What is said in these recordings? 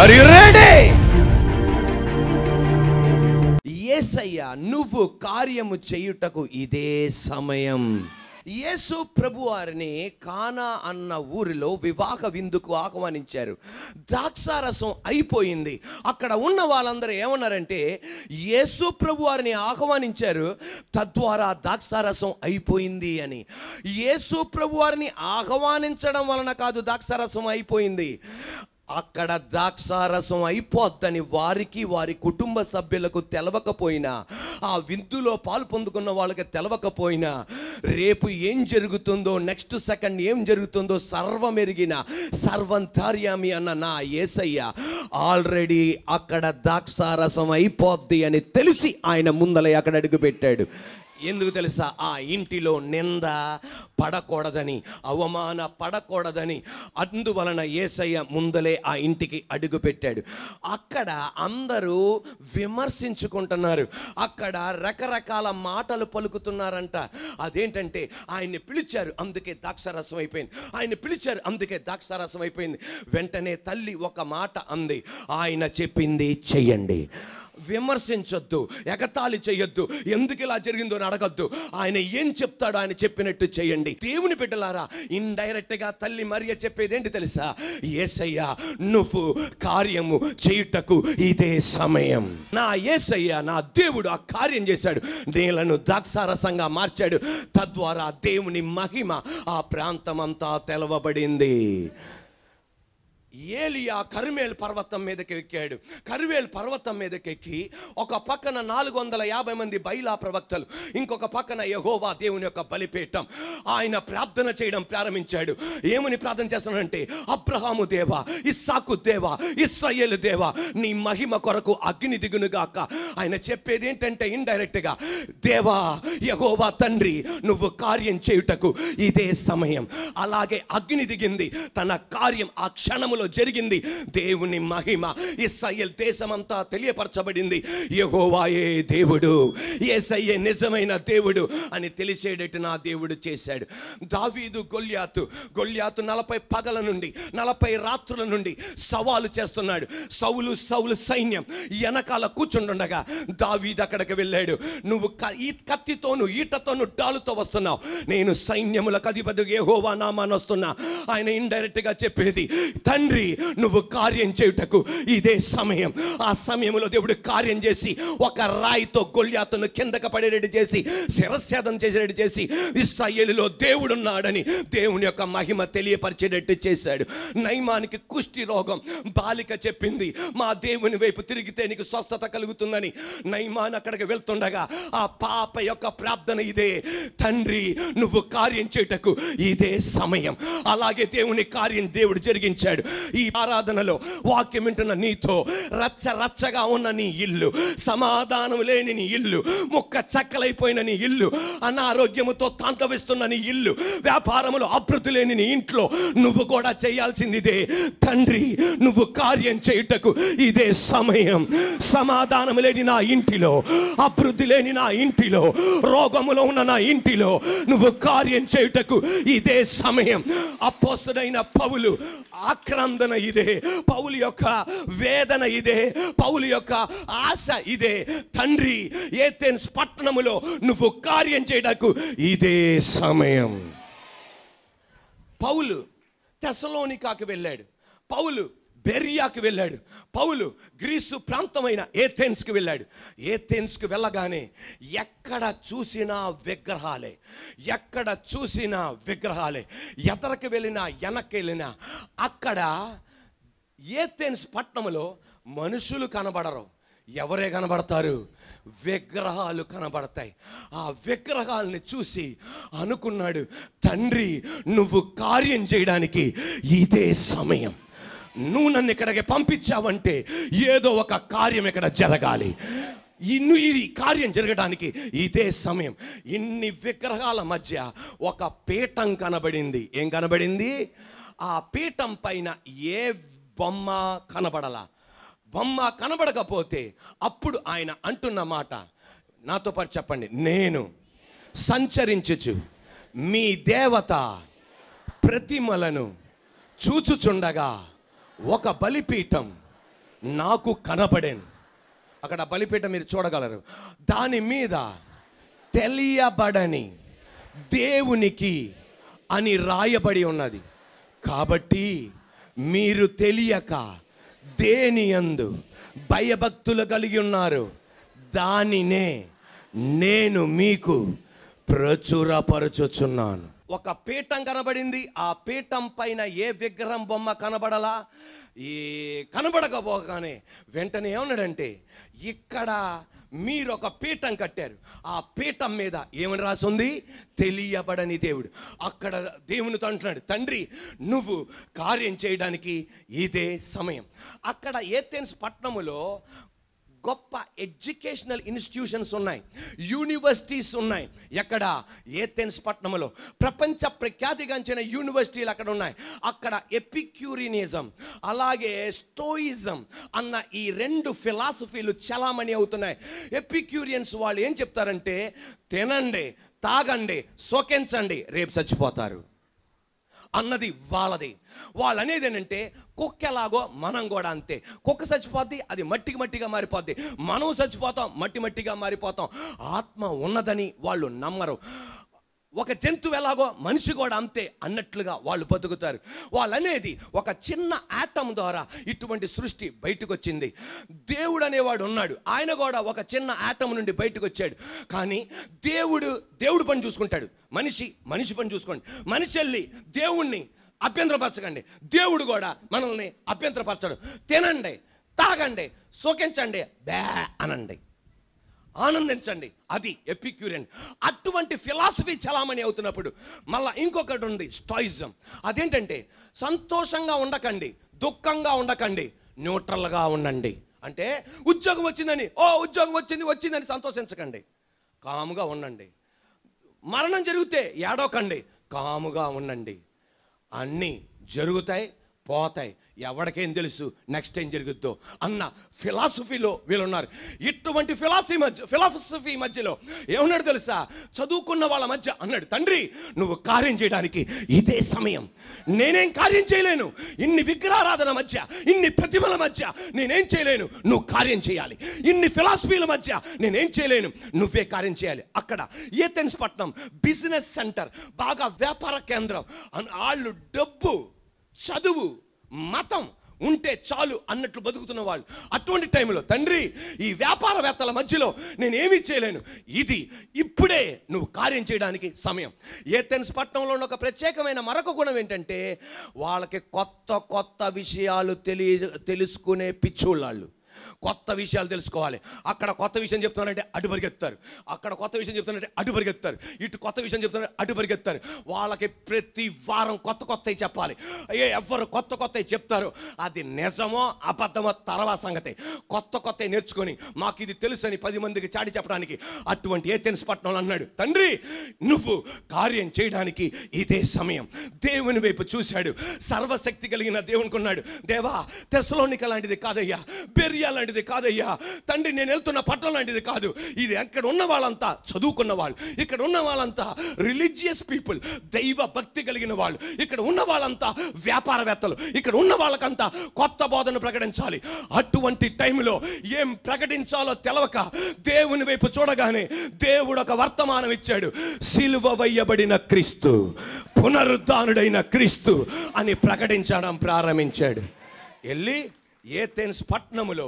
Are you ready? యేసయ్య నువ్వు కార్యము చేయుటకు ఇదే సమయం. యేసు ప్రభువారిని కానా అన్న ఊరిలో వివాహ విందుకు ఆహ్వానించారు. ద్రాక్షారసం అయిపోయింది. అక్కడ ఉన్న వాళ్ళందరూ ఏమన్నారంటే, యేసు ప్రభువారిని ఆహ్వానించారు, తద్వారా ద్రాక్షారసం అయిపోయింది అని. యేసు ప్రభువారిని ఆహ్వానించడం వలన కాదు ద్రాక్షారసం అయిపోయింది, అక్కడ ద్రాక్షారసం అయిపోద్దని వారికి వారి కుటుంబ సభ్యులకు తెలవకపోయినా, ఆ విందులో పాలు పొందుకున్న వాళ్ళకి తెలవకపోయినా, రేపు ఏం జరుగుతుందో, నెక్స్ట్ సెకండ్ ఏం జరుగుతుందో సర్వమెరిగిన సర్వంతర్యామి అన్న నా యేసయ్య ఆల్రెడీ అక్కడ ద్రాక్షారసం అయిపోద్ది అని తెలిసి ఆయన ముందలే అక్కడ అడుగుపెట్టాడు. ఎందుకు తెలుసా? ఆ ఇంటిలో నింద పడకూడదని, అవమాన పడకూడదని. అందువలన యేసయ్య ముందలే ఆ ఇంటికి అడుగు పెట్టాడు. అక్కడ అందరూ విమర్శించుకుంటున్నారు, అక్కడ రకరకాల మాటలు పలుకుతున్నారంట. అదేంటంటే, ఆయన్ని పిలిచారు అందుకే ద్రాక్షారసం అయిపోయింది, ఆయన్ని పిలిచారు అందుకే ద్రాక్షారసం అయిపోయింది. వెంటనే తల్లి ఒక మాట అంది, ఆయన చెప్పింది చెయ్యండి. విమర్శించొద్దు, ఎగతాళి చేయొద్దు, ఎందుకు ఇలా జరిగిందో అని అడగొద్దు. ఆయన ఏం చెప్తాడో ఆయన చెప్పినట్టు చేయండి. దేవుని బిడ్డలారా, ఇండైరెక్ట్గా తల్లి మరియ చెప్పేది ఏంటి తెలుసా? యేసయ్య నువ్వు కార్యము చేయుటకు ఇదే సమయం. నా యేసయ్య నా దేవుడు ఆ కార్యం చేశాడు, నీళ్లను ద్రాక్షారసంగా మార్చాడు. తద్వారా దేవుని మహిమ ఆ ప్రాంతమంతా తెలవబడింది. ఏలియా కర్మేల్ పర్వతం మీదకి ఎక్కాడు. కర్మేల్ పర్వతం మీదకి ఎక్కి ఒక పక్కన 450 మంది బైలా ప్రవక్తలు, ఇంకొక పక్కన యెహోవా దేవుని యొక్క బలిపీఠం. ఆయన ప్రార్థన చేయడం ప్రారంభించాడు. ఏమని ప్రార్థన చేస్తున్నాడంటే, అబ్రహాము దేవా, ఇస్సాకు దేవా, ఇశ్రాయేలు దేవా, నీ మహిమ కొరకు అగ్ని దిగునుగాక. ఆయన చెప్పేది ఏంటంటే, ఇండైరెక్ట్గా, దేవా యెహోవా తండ్రి నువ్వు కార్యం చేయుటకు ఇదే సమయం. అలాగే అగ్ని దిగింది, తన కార్యం ఆ క్షణములో జరిగింది. దేవుని మహిమ ఇశ్రాయేల్ దేశమంతా తెలియపరచబడింది. యెహోవాయే దేవుడు, యేసయ్యే నిజమైన దేవుడు అని తెలిసేటట్టు నా దేవుడు చేశాడు. దావీదు గొల్యాతు 40 పగల నుండి 40 రాత్రుల నుండి సవాలు చేస్తున్నాడు. సౌలు సైన్యం వెనకాల కూర్చుండగా దావీదు అక్కడికి వెళ్ళాడు. నువ్వు ఈ కత్తితోను ఈటతోను డాలుతో వస్తున్నావు, నేను సైన్యములకు అధిపతి యెహోవా నామాన వస్తున్నా. ఆయన ఇండైరెక్ట్ గా చెప్పేది, తండ్రి నువ్వు కార్యం చేయుటకు ఇదే సమయం. ఆ సమయంలో దేవుడు కార్యం చేసి ఒక రాయితో గొల్యాతును కిందకు పడేటట్టు చేసి, శిరఛేదం చేసేటట్టు చేసి, ఇశ్రాయేలులో దేవుడున్నాడని దేవుని యొక్క మహిమ తెలియపరిచేటట్టు చేశాడు. నయమానికి కుష్టి రోగం, బాలిక చెప్పింది, మా దేవుని వైపు తిరిగితే నీకు స్వస్థత కలుగుతుందని. నయమాన్ అక్కడికి వెళ్తుండగా ఆ పాప యొక్క ప్రార్థన ఇదే, తండ్రి నువ్వు కార్యం చేయుటకు ఇదే సమయం. అలాగే దేవుని కార్యం దేవుడు జరిగించాడు. ఈ ఆరాధనలో వాక్యం వింటున్న నీతో, రచ్చరచ్చగా ఉన్న నీ ఇల్లు, సమాధానం లేని నీ ఇల్లు, ముక్క చక్కలైపోయిన నీ ఇల్లు, అనారోగ్యముతో తాండవిస్తున్న నీ ఇల్లు, వ్యాపారములో అభివృద్ధి లేని నీ ఇంట్లో నువ్వు కూడా చేయాల్సింది ఇదే. తండ్రి నువ్వు కార్యం చేయుటకు ఇదే సమయం. సమాధానం లేని నా ఇంటిలో, అభివృద్ధి లేని నా ఇంటిలో, రోగములో ఉన్న నా ఇంటిలో నువ్వు కార్యం చేయుటకు ఇదే సమయం. అపోస్తలుడైన పౌలు ఆక్రందన ఇదే, పౌలు యొక్క వేదన ఇదే, పౌలు యొక్క ఆశ ఇదే. తండ్రి ఏథెన్స్ పట్టణములో నువ్వు కార్యం చేయడానికి ఇదే సమయం. పౌలు తెస్సలోనికాకి వెళ్ళాడు, పౌలు బెరియాకి వెళ్ళాడు, పౌలు గ్రీసు ప్రాంతమైన ఏథెన్స్కి వెళ్ళాడు. ఏథెన్స్కి వెళ్ళగానే ఎక్కడ చూసినా విగ్రహాలే, ఎక్కడ చూసినా విగ్రహాలే. ఎదరికి వెళ్ళినా వెనక్కి వెళ్ళినా అక్కడ ఏథెన్స్ పట్టణంలో మనుషులు కనబడరు, ఎవరే కనబడతారు? విగ్రహాలు కనబడతాయి. ఆ విగ్రహాలని చూసి అనుకున్నాడు, తండ్రి నువ్వు కార్యం చేయడానికి ఇదే సమయం. నువ్వు నన్ను ఇక్కడికి పంపించావంటే ఏదో ఒక కార్యం ఇక్కడ జరగాలి. ఈ కార్యం జరగడానికి ఇదే సమయం. ఇన్ని విగ్రహాల మధ్య ఒక పీఠం కనబడింది. ఏం కనబడింది? ఆ పీఠం పైన ఏ బొమ్మ కనబడలా. బొమ్మ కనబడకపోతే అప్పుడు ఆయన అంటున్న మాట నాతో పాటు చెప్పండి, నేను సంచరించుచు మీ దేవత ప్రతిమలను చూచుచుండగా ఒక బలిపీఠం నాకు కనబడేను. అక్కడ బలిపీఠం మీరు చూడగలరు. దాని మీద తెలియబడని దేవునికి అని రాయబడి ఉన్నది. కాబట్టి మీరు తెలియక దేని యందు భయభక్తులు కలిగి ఉన్నారు, దానినే నేను మీకు ప్రచురపరచుచున్నాను. ఒక పీఠం కనబడింది. ఆ పీఠం పైన ఏ విగ్రహం బొమ్మ కనబడలా. ఈ కనబడకపోగానే వెంటనే ఏమన్నాడంటే, ఇక్కడ మీరు ఒక పీఠం కట్టారు, ఆ పీఠం మీద ఏమని రాసుంది? తెలియబడని దేవుడు. అక్కడ దేవునితో అంటున్నాడు, తండ్రి నువ్వు కార్యం చేయడానికి ఇదే సమయం. అక్కడ ఏథెన్స్ పట్టణములో గొప్ప ఎడ్యుకేషనల్ ఇన్స్టిట్యూషన్స్ ఉన్నాయి, యూనివర్సిటీస్ ఉన్నాయి. ఎక్కడ? ఏథెన్స్ పట్టణంలో. ప్రపంచ ప్రఖ్యాతిగాంచిన యూనివర్సిటీలు అక్కడ ఉన్నాయి. అక్కడ ఎపిక్యూరియనిజం అలాగే స్టోయిజం అన్న ఈ రెండు ఫిలాసఫీలు చలామణి అవుతున్నాయి. ఎపిక్యూరియన్స్ వాళ్ళు ఏం చెప్తారంటే, తినండి, తాగండి, శోకించండి, రేపు చచ్చిపోతారు అన్నది వాళ్ళది. వాళ్ళు అనేది ఏంటంటే, కుక్క ఎలాగో మనం కూడా అంతే. కుక్క చచ్చిపోద్ది, అది మట్టిగా మారిపోద్ది. మనం చచ్చిపోతాం, మట్టిగా మారిపోతాం. ఆత్మ ఉన్నదని వాళ్ళు నమ్మరు. ఒక జంతువు ఎలాగో మనిషి కూడా అంతే అన్నట్లుగా వాళ్ళు బతుకుతారు. వాళ్ళు అనేది ఒక చిన్న ఆటం ద్వారా ఇటువంటి సృష్టి బయటకు వచ్చింది. దేవుడు అనేవాడు ఉన్నాడు, ఆయన కూడా ఒక చిన్న ఆటం నుండి బయటకు వచ్చాడు. కానీ దేవుడు పని చూసుకుంటాడు, మనిషి పని చూసుకోండి. మనిషి వెళ్ళి దేవుణ్ణి అభ్యంతరపరచకండి, దేవుడు కూడా మనల్ని అభ్యంతరపరచడు. తినండి, తాగండి, శోకించండి, దే అనండి, ఆనందించండి, అది ఎపిక్యూరియన్. అటువంటి ఫిలాసఫీ చలామణి అవుతున్నప్పుడు మళ్ళీ ఇంకొకటి ఉంది, స్టాయిజం. అదేంటంటే, సంతోషంగా ఉండకండి, దుఃఖంగా ఉండకండి, న్యూట్రల్గా ఉండండి. అంటే ఉద్యోగం వచ్చిందని ఉద్యోగం వచ్చిందని సంతోషించకండి, కాముగా ఉండండి. మరణం జరిగితే ఏడవకండి, కాముగా ఉండండి. అన్నీ జరుగుతాయి, పోతాయి, ఎవరికేం తెలుసు నెక్స్ట్ ఏం జరుగుద్దో అన్న ఫిలాసఫీలో వీళ్ళు ఉన్నారు. ఇటువంటి ఫిలాసఫీ మధ్యలో ఏమన్నాడు తెలుసా? చదువుకున్న వాళ్ళ మధ్య అన్నాడు, తండ్రి నువ్వు కార్యం చేయడానికి ఇదే సమయం. నేనేం కార్యం చేయలేను, ఇన్ని విగ్రహారాధన మధ్య, ఇన్ని ప్రతిమల మధ్య నేనేం చేయలేను, నువ్వు కార్యం చేయాలి. ఇన్ని ఫిలాసఫీల మధ్య నేనేం చేయలేను, నువ్వే కార్యం చేయాలి. అక్కడ ఏథెన్స్ పట్టణం బిజినెస్ సెంటర్, బాగా వ్యాపార కేంద్రం. వాళ్ళు డబ్బు, చదువు, మతం ఉంటే చాలు అన్నట్లు బతుకుతున్న వాళ్ళు. అటువంటి టైంలో తండ్రి ఈ వ్యాపారవేత్తల మధ్యలో నేనేమీ చేయలేను, ఇప్పుడే నువ్వు కార్యం చేయడానికి సమయం. ఏథెన్స్ పట్టణంలో ఉన్న ఒక ప్రత్యేకమైన మరొక గుణం ఏంటంటే, వాళ్ళకి కొత్త విషయాలు తెలుసుకునే పిచ్చోళ్ళు. కొత్త విషయాలు తెలుసుకోవాలి. అక్కడ కొత్త విషయం చెప్తున్నారంటే అటు పరిగెత్తారు, అక్కడ కొత్త విషయం చెప్తున్నారంటే అటు పరిగెత్తారు, ఇటు కొత్త విషయం చెప్తున్నారంటే అటు పరిగెత్తారు. వాళ్ళకి ప్రతి వారం కొత్తవి చెప్పాలి. ఎవరు కొత్తవి చెప్తారో అది నిజమో అబద్ధమో తర్వాత సంగతి. కొత్తవి నేర్చుకొని మాకు ఇది తెలుసు అని 10 మందికి చాటి చెప్పడానికి అటువంటి ఏథెన్స్ పట్టణంలో అన్నాడు, తండ్రి నువ్వు కార్యం చేయడానికి ఇదే సమయం. దేవుని వైపు చూశాడు, సర్వశక్తి కలిగిన దేవునికి ఉన్నాడు. దేవా, తెస్సలోనిక లాంటిది కాదయ్యా, బెరియా లాంటిది కాదయ్యా, తండ్రి నేను వెళ్తున్న పట్టణం లాంటిది కాదు. ఇది ఇక్కడ ఉన్న వాళ్ళంతా చదువుకున్న వాళ్ళు, ఇక్కడ ఉన్న వాళ్ళంతా రిలీజియస్ పీపుల్, దైవ భక్తి కలిగిన వాళ్ళు, ఇక్కడ ఉన్న వాళ్ళంతా వ్యాపారవేత్తలు, ఇక్కడ ఉన్న వాళ్ళకంతా కొత్త బోధన ప్రకటించాలి. అటువంటి టైంలో ఏం ప్రకటించాలో తెలవక దేవుని వైపు చూడగానే దేవుడు ఒక వర్తమానం ఇచ్చాడు, సిలువ వేయబడిన క్రీస్తు, పునరుద్ధానుడైన క్రీస్తు అని ప్రకటించడం ప్రారంభించాడు. వెళ్ళి ఏథెన్స్ పట్టణములో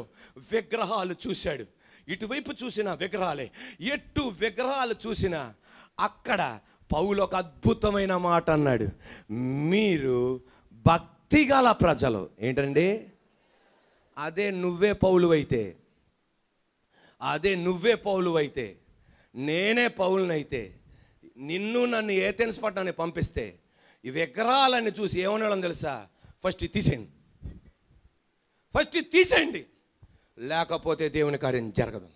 విగ్రహాలు చూశాడు. ఇటువైపు చూసిన విగ్రహాలే, ఎటు విగ్రహాలు చూసినా అక్కడ పౌలు ఒక అద్భుతమైన మాట అన్నాడు, మీరు భక్తిగల ప్రజలు. ఏంటండి? అదే నువ్వే పౌలువైతే, నేనే పౌలునైతే, నన్ను ఏథెన్స్ పట్టణాన్ని పంపిస్తే ఈ విగ్రహాలన్నీ చూసి ఏమనడం తెలుసా? ఫస్ట్ తీసేయండి, లేకపోతే దేవుని కార్యం జరగదు.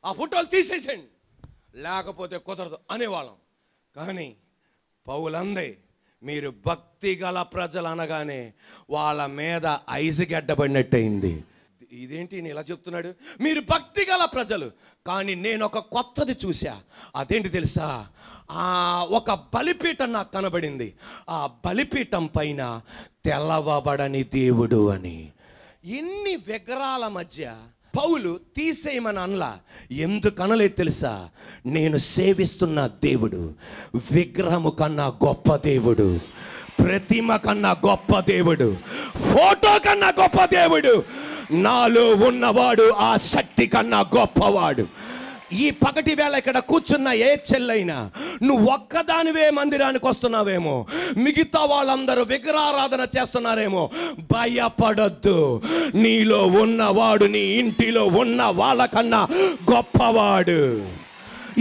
ఆ ఫోటోలు తీసేసేయండి, లేకపోతే కుదరదు అనేవాళ్ళం. కానీ పౌలందే మీరు భక్తి గల ప్రజలు అనగానే వాళ్ళ మీద ఐసు గడ్డబడినట్టయింది. ఇదేంటి నేను ఇలా చెప్తున్నాడు? మీరు భక్తి గల ప్రజలు, కానీ నేను ఒక కొత్తది చూసా. అదేంటి తెలుసా? ఒక బలిపీఠం నాకు కనబడింది. ఆ బలిపీఠం పైన తెల్లవబడని దేవుడు అని. ఎన్ని విగ్రహాల మధ్య పౌలు తీసేయమని అనలా. ఎందుకు అనలేదు తెలుసా? నేను సేవిస్తున్న దేవుడు విగ్రహము కన్నా గొప్ప దేవుడు, ప్రతిమ కన్నా గొప్ప దేవుడు, ఫోటో కన్నా గొప్ప దేవుడు, నాలో ఉన్నవాడు ఆ శక్తి కన్నా గొప్పవాడు. ఈ పగటి వేళ ఇక్కడ కూర్చున్న ఏ చెల్లైనా నువ్వు ఒక్కదానివే మందిరానికి వస్తున్నావేమో, మిగతా వాళ్ళందరూ విగ్రహారాధన చేస్తున్నారేమో, భయపడొద్దు. నీలో ఉన్నవాడు నీ ఇంటిలో ఉన్న వాళ్ళకన్నా గొప్పవాడు.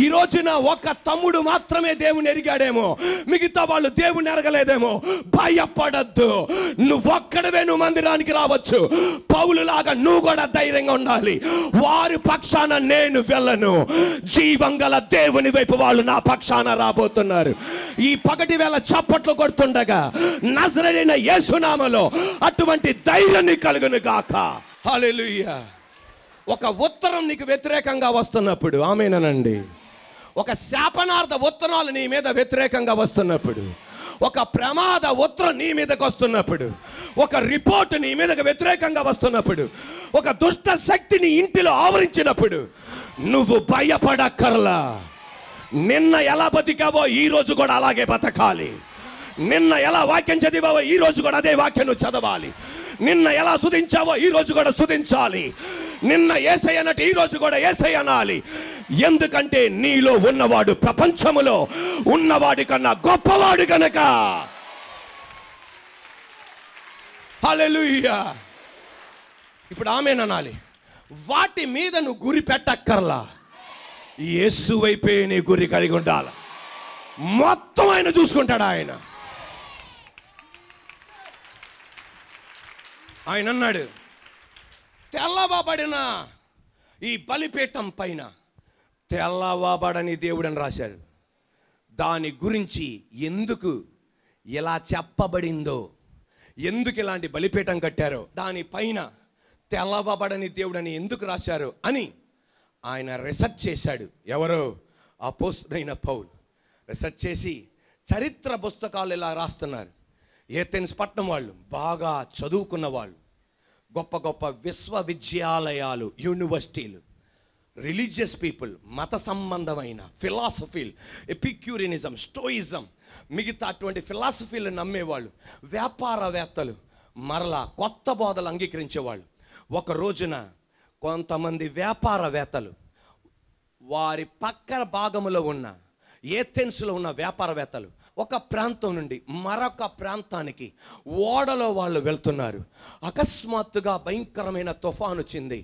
ఈ రోజున ఒక తమ్ముడు మాత్రమే దేవుని ఎరిగాడేమో, మిగతా వాళ్ళు దేవుని ఎరగలేదేమో. భయపడద్దు. నువ్వొక్కడవే నువ్వు మందిరానికి రావచ్చు. పౌలులాగా నువ్వు కూడా ధైర్యంగా ఉండాలి. వారి పక్షాన నేను వెళ్ళను, జీవం గల దేవుని వైపు వాళ్ళు నా పక్షాన రాబోతున్నారు. ఈ పగటి వేళ చప్పట్లు కొడుతుండగా నజరేయుడైన యేసునామములో అటువంటి ధైర్యాన్ని కలుగును గాక. హల్లెలూయా. ఒక ఉత్తరం నీకు వ్యతిరేకంగా వస్తున్నప్పుడు, ఆమేనండి, ఒక శాపనార్థ ఉత్తరాలు నీ మీద వ్యతిరేకంగా వస్తున్నప్పుడు, ఒక ప్రమాద ఉత్తరం నీ మీదకి వస్తున్నప్పుడు, ఒక రిపోర్ట్ నీ మీదకి వ్యతిరేకంగా వస్తున్నప్పుడు, ఒక దుష్ట శక్తిని ఇంటిలో ఆవరించినప్పుడు నువ్వు భయపడక్కర్లా. నిన్న ఎలా బతికావో ఈ రోజు కూడా అలాగే బతకాలి. నిన్న ఎలా వాక్యం చదివావో ఈ రోజు కూడా అదే వాక్యం నువ్వు చదవాలి. నిన్న ఎలా స్తుతించావో ఈ రోజు కూడా స్తుతించాలి. నిన్న యేసయ్య అన్నట్టు ఈ రోజు కూడా యేసయ్య అనాలి. ఎందుకంటే నీలో ఉన్నవాడు ప్రపంచములో ఉన్నవాడి కన్నా గొప్పవాడు గనక. హల్లెలూయా. ఇప్పుడు ఆమేన్ అనాలి. వాటి మీద నువ్వు గురి పెట్టక్కర్లా, యేసు వైపే నీ గురి కలిగి ఉండాలి. మొత్తం ఆయన చూసుకుంటాడు. ఆయన అన్నాడు, తెల్లవబడిన ఈ బలిపీఠం పైన తెల్లవబడని దేవుడని రాశారు. దాని గురించి ఎందుకు ఇలా చెప్పబడిందో, ఎందుకు ఇలాంటి బలిపీఠం కట్టారో, దానిపైన తెల్లవబడని దేవుడని ఎందుకు రాశారు అని ఆయన రీసెర్చ్ చేశాడు. ఎవరో అపోస్తలుడైన పౌలు రీసెర్చ్ చేసి చరిత్ర పుస్తకాలు ఇలా రాస్తున్నారు. ఏథెన్స్ పట్టణం వాళ్ళు, బాగా చదువుకున్న వాళ్ళు, గొప్ప గొప్ప విశ్వవిద్యాలయాలు, యూనివర్సిటీలు, రిలీజియస్ పీపుల్, మత సంబంధమైన ఫిలాసఫీలు, ఎపిక్యూరియనిజం, స్టోయిజం, మిగతా అటువంటి ఫిలాసఫీలు నమ్మేవాళ్ళు, వ్యాపారవేత్తలు, మరలా కొత్త బోధలు అంగీకరించేవాళ్ళు. ఒక రోజున కొంతమంది వ్యాపారవేత్తలు వారి పక్క భాగములో ఉన్న ఏథెన్స్లో ఉన్న వ్యాపారవేత్తలు ఒక ప్రాంతం నుండి మరొక ప్రాంతానికి ఓడలో వాళ్ళు వెళ్తున్నారు. అకస్మాత్తుగా భయంకరమైన తుఫాను వచ్చింది.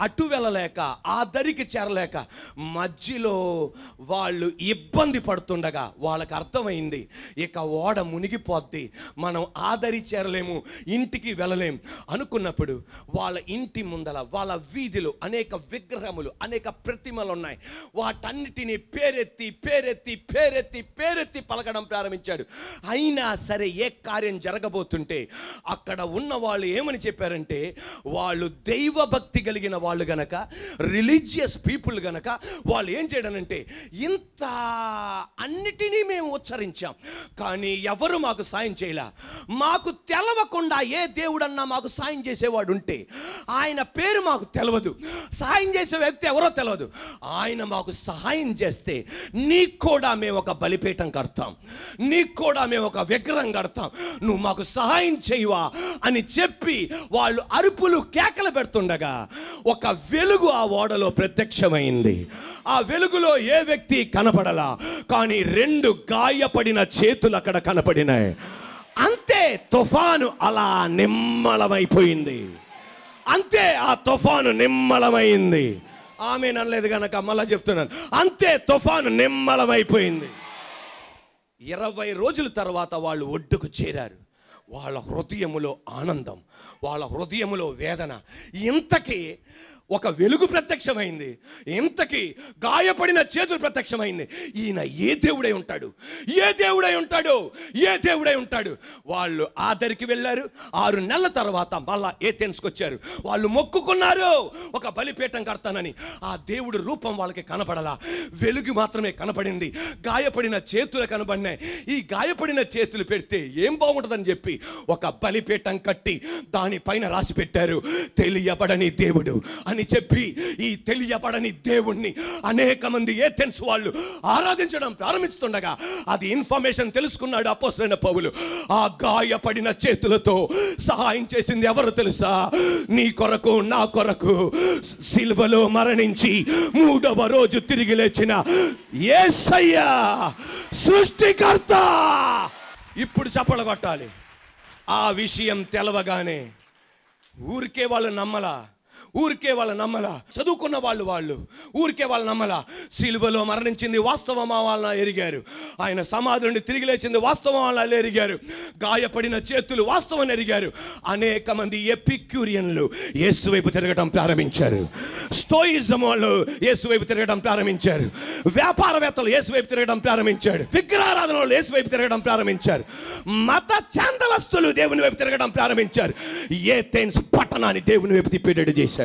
అటు వెళ్ళలేక, ఆ దరికి చేరలేక మధ్యలో వాళ్ళు ఇబ్బంది పడుతుండగా వాళ్ళకి అర్థమైంది, ఇక ఓడ మునిగిపోద్ది, మనం ఆ దరి చేరలేము, ఇంటికి వెళ్ళలేము అనుకున్నప్పుడు వాళ్ళ ఇంటి ముందల, వాళ్ళ వీధిలో అనేక విగ్రహములు, అనేక ప్రతిమలు ఉన్నాయి. వాటన్నిటినీ పేరెత్తి పేరెత్తి పేరెత్తి పేరెత్తి పలకడం ప్రారంభించాడు. అయినా సరే ఏ కార్యం జరగబోతుంటే అక్కడ ఉన్న వాళ్ళు ఏమని చెప్పారంటే, వాళ్ళు దైవభక్తి కలిగిన వాళ్ళు గనక, రిలీజియస్ పీపుల్ గనక వాళ్ళు ఏం చేయడానంటే, ఇంత అన్నిటినీ మేము ఉచ్చరించాం కానీ ఎవరు మాకు సాయం చేయలే. మాకు తెలవకుండా ఏ దేవుడన్నా మాకు సాయం చేసేవాడు ఉంటే, ఆయన పేరు మాకు తెలియదు, సహాయం చేసే వ్యక్తి ఎవరో తెలియదు, ఆయన మాకు సహాయం చేస్తే నీకు కూడా మేము ఒక బలిపీఠం కడతాం, నీకు కూడా మేము ఒక విగ్రహం కడతాం, నువ్వు మాకు సహాయం చేయవా అని చెప్పి వాళ్ళు అరుపులు కేకలు పెడుతుండగా ఒక వెలుగు ఆ ఓడలో ప్రత్యక్షమైంది. ఆ వెలుగులో ఏ వ్యక్తి కనపడలా, కానీ 2 గాయపడిన చేతులు అక్కడ కనపడినాయి. అంతే, తుఫాను అలా నిమ్మలమైపోయింది. అంతే, ఆ తుఫాను నిమ్మలమైంది. ఆమె అనలేదు కనుక మళ్ళా చెప్తున్నాను, అంతే, తుఫాను నిమ్మలమైపోయింది. 20 రోజుల తర్వాత వాళ్ళు ఒడ్డుకు చేరారు. వాళ్ళ హృదయములో ఆనందం, వాళ్ళ హృదయములో వేదన. ఇంతకీ ఒక వెలుగు ప్రత్యక్షమైంది, ఇంతకీ గాయపడిన చేతులు ప్రత్యక్షమైంది. ఈయన ఏ దేవుడై ఉంటాడు, ఏ దేవుడై ఉంటాడు, ఏ దేవుడై ఉంటాడు. వాళ్ళు ఆ దరికి వెళ్ళారు. 6 నెలల తర్వాత మళ్ళా ఏథెన్స్కి వచ్చారు. వాళ్ళు మొక్కుకున్నారు ఒక బలిపీఠం కడతానని. ఆ దేవుడు రూపం వాళ్ళకి కనపడలా, వెలుగు మాత్రమే కనపడింది. గాయపడిన చేతులు కనబడినాయి. ఈ గాయపడిన చేతులు పెడితే ఏం బాగుంటుందని చెప్పి ఒక బలిపీఠం కట్టి దానిపైన రాసి పెట్టారు, తెలియబడని దేవుడు అని చెప్పి. ఈ తెలియబడని దేవుణ్ణి అనేక మంది ఏథెన్స్ వాళ్ళు ఆరాధించడం ప్రారంభిస్తుండగా అది ఇన్ఫర్మేషన్ తెలుసుకున్నాడు అపోస్తలుడైన పౌలు. ఆ గాయపడిన చేతులతో సహాయం చేసింది ఎవరు తెలుసా? నీ కొరకు నా కొరకు సిలువలో మరణించి 3వ రోజు తిరిగి లేచిన యేసయ్య, సృష్టికర్త. ఇప్పుడు చప్పలు కొట్టాలి. ఆ విషయం తెలవగానే ఊరికే వాళ్ళు నమ్మలా, చదువుకున్న వాళ్ళు ఊరికే వాళ్ళు నమ్మలా. సిలువలో మరణించింది వాస్తవమా వాళ్ళ ఎరిగారు, ఆయన సమాధి నుండి తిరిగి లేచింది వాస్తవం వాళ్ళు ఎరిగారు, గాయపడిన చేతులు వాస్తవం ఎరిగారు. అనేక మంది ఎపిక్యూరియన్లు యేసు వైపు తిరగడం ప్రారంభించారు, స్టోయిజం వాళ్ళు యేసు వైపు తిరగడం ప్రారంభించారు, వ్యాపారవేత్తలు యేసు వైపు తిరగడం ప్రారంభించారు, విగ్రహారాధన వాళ్ళు యేసు వైపు తిరగడం ప్రారంభించారు, మత చాందవస్తులు దేవుని వైపు తిరగడం ప్రారంభించారు. ఏథెన్స్ పట్టణాన్ని దేవుని వైపు తిప్పేటట్టు చేశాడు.